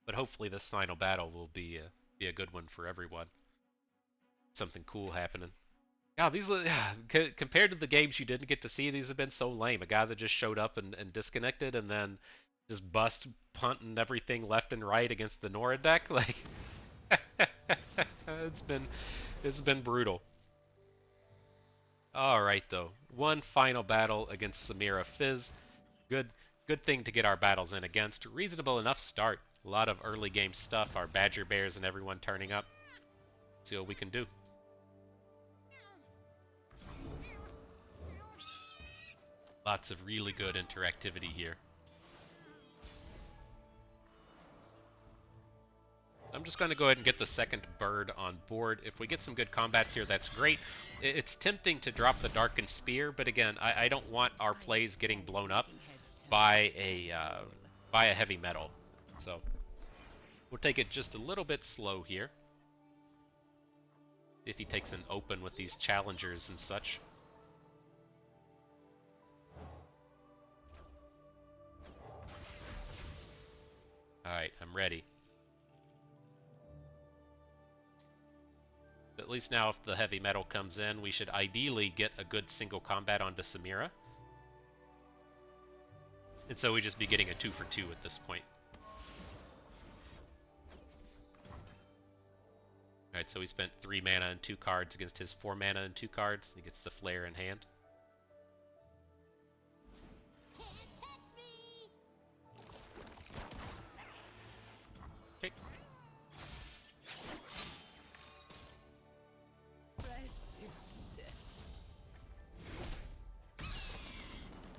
But hopefully this final battle will be a good one for everyone. Something cool happening. Yeah, these compared to the games you didn't get to see, these have been so lame. A guy that just showed up and disconnected, and then just bust punting everything left and right against the Nora deck. Like, it's been brutal. All right, though, one final battle against Samira Fizz. Good thing to get our battles in against. Reasonable enough start. A lot of early game stuff. Our Badger Bears and everyone turning up. Let's see what we can do. Lots of really good interactivity here. I'm just going to go ahead and get the second bird on board. If we get some good combats here, that's great. It's tempting to drop the Darkened Spear, but again, I don't want our plays getting blown up by a heavy metal. So we'll take it just a little bit slow here. If he takes an open with these challengers and such. Alright, I'm ready. At least now if the heavy metal comes in, we should ideally get a good single combat onto Samira. And so we just be getting a 2 for 2 at this point. Alright, so we spent 3 mana and 2 cards against his 4 mana and 2 cards. He gets the flare in hand. Okay.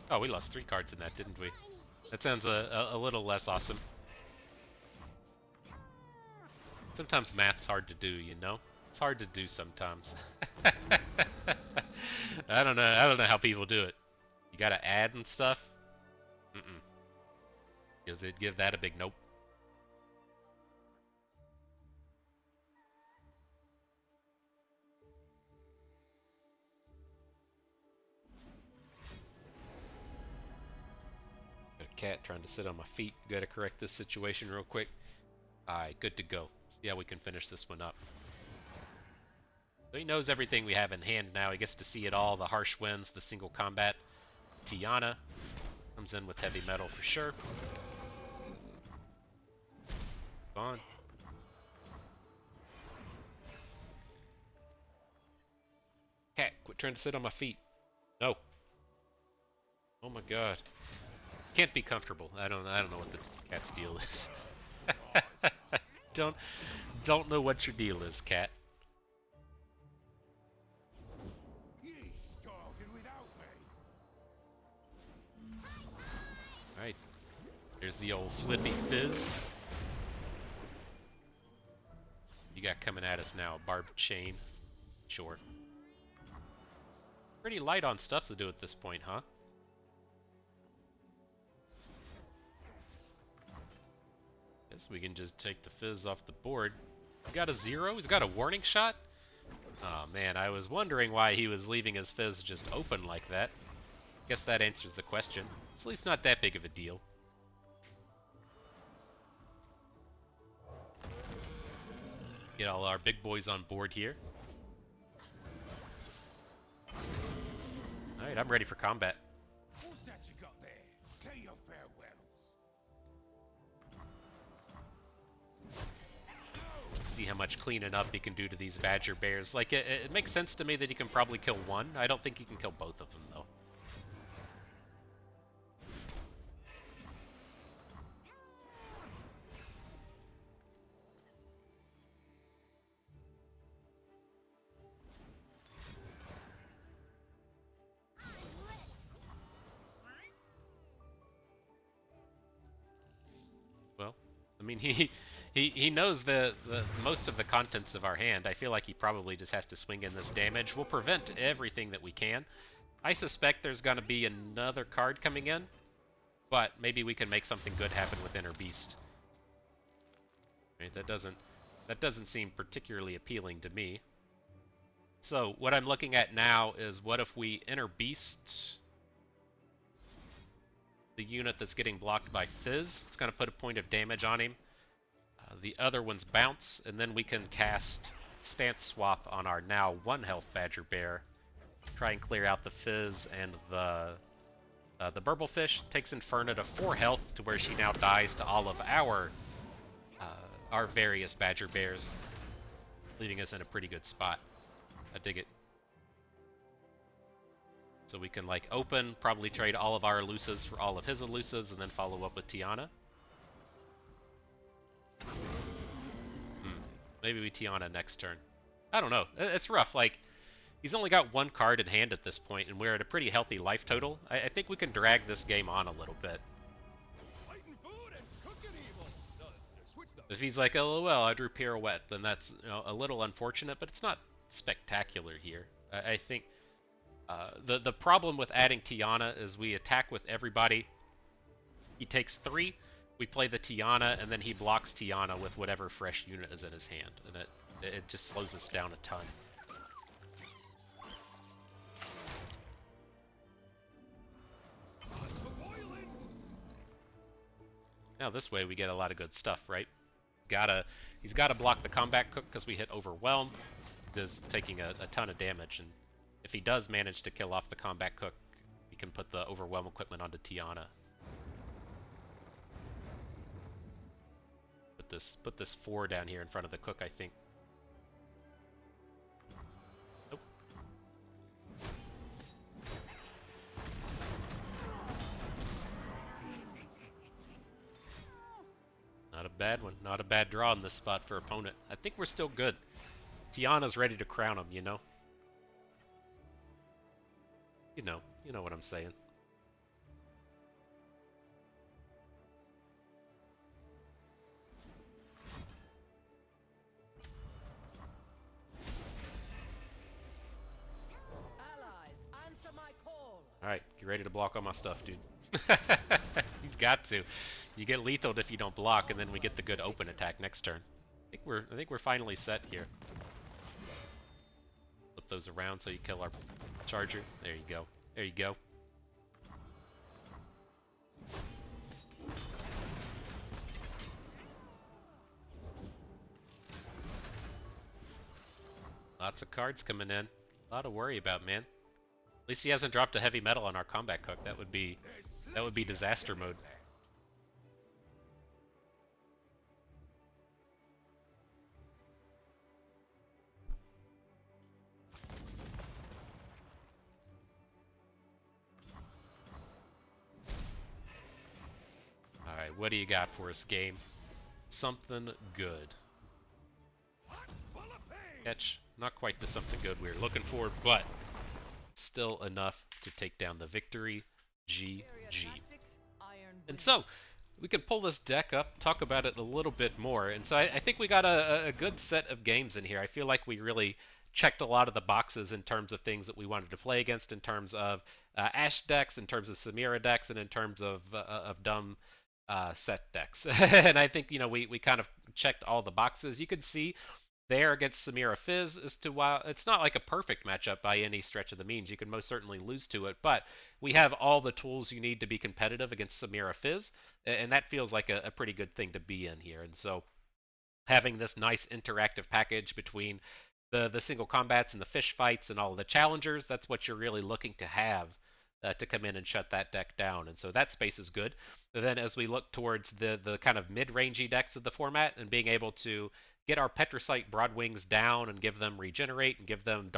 Oh, we lost 3 cards in that, didn't we? That sounds a little less awesome. Sometimes math's hard to do, you know? It's hard to do sometimes. I don't know how people do it. You gotta add and stuff? Because they'd give that a big nope. Got a cat trying to sit on my feet. Gotta correct this situation real quick. Alright, good to go. See how we can finish this one up. So he knows everything we have in hand now. He gets to see it all. The harsh winds, the single combat. Tiana comes in with heavy metal for sure. On. Cat, quit trying to sit on my feet. No. Oh my god. Can't be comfortable. I don't know what the cat's deal is. Don't know what your deal is, cat. Alright. There's the old Flippy Fizz. You got coming at us now, barbed chain. Sure. Pretty light on stuff to do at this point, huh? Guess we can just take the Fizz off the board. He got a 0? He's got a warning shot? Oh man, I was wondering why he was leaving his Fizz just open like that. Guess that answers the question. It's at least not that big of a deal. Get all our big boys on board here. Alright, I'm ready for combat. What's that you got there? Say your farewells. See how much cleaning up he can do to these Badger Bears. Like, it makes sense to me that he can probably kill one. I don't think he can kill both of them, though. I mean, he knows the most of the contents of our hand. I feel like he probably just has to swing in this damage. We'll prevent everything that we can. I suspect there's going to be another card coming in, but maybe we can make something good happen with Inner Beast. Right, that doesn't seem particularly appealing to me. So what I'm looking at now is, what if we Inner Beast the unit that's getting blocked by Fizz? It's going to put a point of damage on him. The other one's Bounce, and then we can cast Stance Swap on our now 1 health Badger Bear. Try and clear out the Fizz and the Burblefish. Takes Inferno to 4 health, to where she now dies to all of our various Badger Bears, leaving us in a pretty good spot. I dig it. So we can like open, probably trade all of our elusives for all of his elusives, and then follow up with Tiana. Maybe we Tiana next turn. I don't know. It's rough. Like, he's only got 1 card in hand at this point, and we're at a pretty healthy life total. I think we can drag this game on a little bit. Fighting food and cooking evil. Switch stuff. If he's like, oh well, I drew Pirouette, then that's, you know, a little unfortunate, but it's not spectacular here. I think the problem with adding Tiana is we attack with everybody. He takes 3. We play the Tiana, and then he blocks Tiana with whatever fresh unit is in his hand, and it just slows us down a ton. Now this way we get a lot of good stuff, right? He's gotta block the combat cook because we hit Overwhelm. He's taking a ton of damage, and if he does manage to kill off the combat cook, he can put the Overwhelm equipment onto Tiana. Put this 4 down here in front of the cook, I think. Nope. Not a bad one. Not a bad draw in this spot for opponent. I think we're still good. Tiana's ready to crown him, you know? You know what I'm saying. Alright, get ready to block all my stuff, dude. He's got to. You get lethaled if you don't block, and then we get the good open attack next turn. I think we're finally set here. Flip those around so you kill our charger. There you go. There you go. Lots of cards coming in. A lot to worry about, man. At least he hasn't dropped a heavy metal on our combat cook. That would be disaster mode. Alright, what do you got for us, game? Something good. Catch, not quite the something good we were looking for, but still enough to take down the victory. GG. And so, we can pull this deck up, talk about it a little bit more. And so I think we got a good set of games in here. I feel like we really checked a lot of the boxes in terms of things that we wanted to play against, in terms of Ashe decks, in terms of Samira decks, and in terms of dumb set decks. And I think, we kind of checked all the boxes. You could see there against Samira Fizz as to why it's not like a perfect matchup by any stretch of the means. You can most certainly lose to it, but we have all the tools you need to be competitive against Samira Fizz, and that feels like a pretty good thing to be in here. And so having this nice interactive package between the single combats and the fish fights and all of the challengers, that's what you're really looking to have to come in and shut that deck down. And so that space is good. And then as we look towards the kind of mid-rangey decks of the format and being able to get our Petrocite Broadwings down and give them regenerate and give them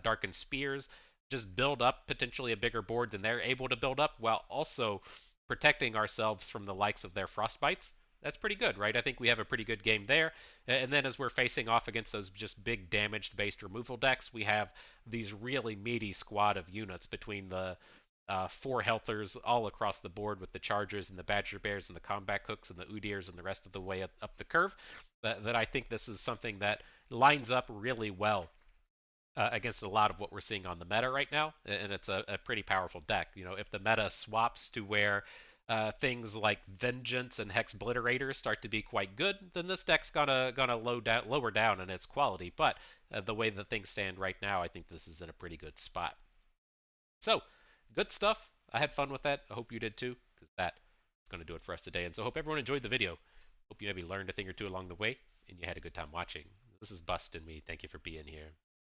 darkened spears, just build up potentially a bigger board than they're able to build up, while also protecting ourselves from the likes of their frostbites. That's pretty good, right? I think we have a pretty good game there. And then as we're facing off against those just big damage-based removal decks, we have these really meaty squad of units between the four healthers all across the board with the Chargers and the Badger Bears and the Combat Cooks and the Udyrs and the rest of the way up the curve, that I think this is something that lines up really well against a lot of what we're seeing on the meta right now, and it's a pretty powerful deck. You know, if the meta swaps to where things like Vengeance and Hexbliterator start to be quite good, then this deck's gonna lower down in its quality. But the way that things stand right now, I think this is in a pretty good spot. So, good stuff. I had fun with that. I hope you did too, because that is going to do it for us today. And so, I hope everyone enjoyed the video. Hope you maybe learned a thing or two along the way, and you had a good time watching. This is Bust and me. Thank you for being here.